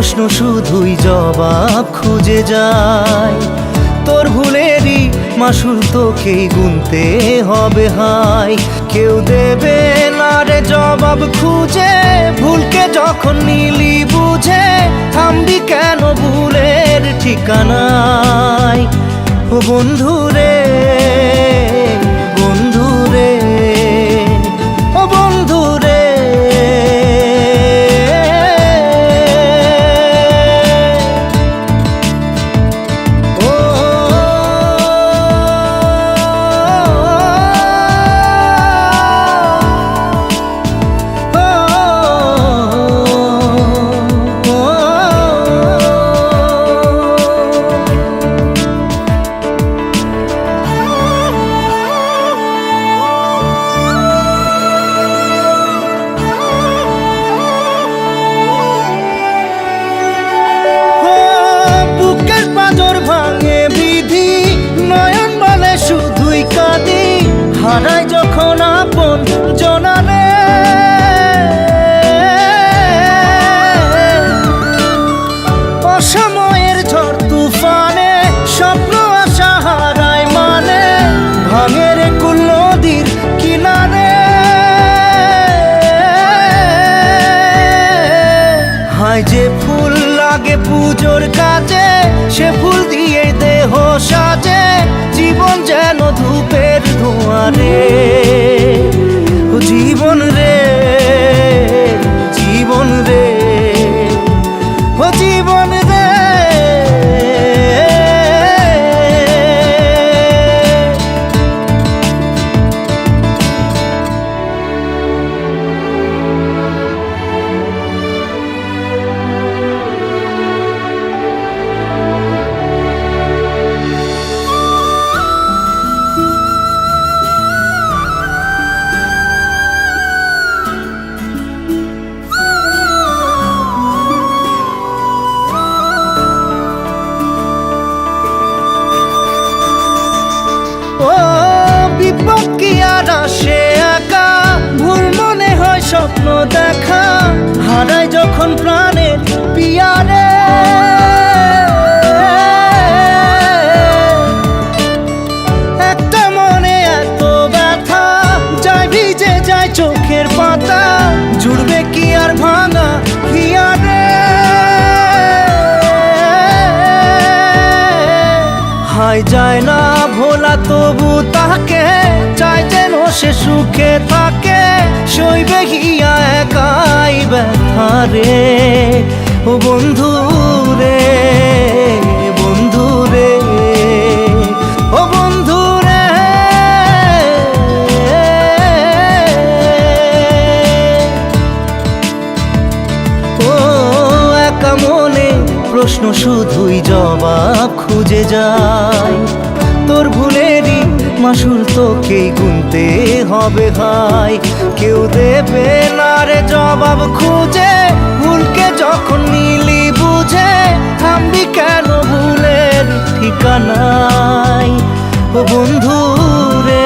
প্রশ্ন শুধুই জবাব খুঁজে যায়। তোর ভুলেরই মাসুল তোকেই গুনতে হবে হায়। কেউ দেবে না রে জবাব খুঁজে, ভুলকে যখন নিলি বুঝে থামবি কেন ভুলের ঠিকানায়। ও বন্ধু রে, বন্ধু রে, ও বন্ধু রে। হারাই যখন আপন জনারে, অসময়ের ঝড় তুফানে স্বপ্ন আশা হারায় মানে, ভাঙের কুল নদীর কিনারে। হায় যে ফুল লাগে পুজোর কাজে, সে ফুল দিয়ে দেহ সাজে, জীবন যেন ধূপের ধোঁয়ারে। ও জীবন রে, জীবন রে, ও জীবন রে। ও বিপদ কি আর আসে একা, ভুল মনে হয় স্বপ্ন দেখা, হারাই যখন প্রাণের পিয়ারে। একটা মনে এত ব্যথা, যায় ভিজে যায় চোখের পাতা, জুড়বে কি আর ভাঙা হিয়ারে। হায় যায় না ভোলা তবু তাকে, চাই যেন সে সুখে থাকে, সইবে গিয়া একাই ব্যথা রে। ও বন্ধু রে, বন্ধু রে, ও বন্ধু রে। ও একা মনে প্রশ্ন শুধুই জবাব খুঁজে যায়। তোর ভুলেরই মাসুল তোকেই গুনতে হবে হায়। কেউ দেবে না রে জবাব খুঁজে, ভুলকে যখন নিলি বুঝে থামবি কেন ভুলের ঠিকানায়। ও বন্ধু রে।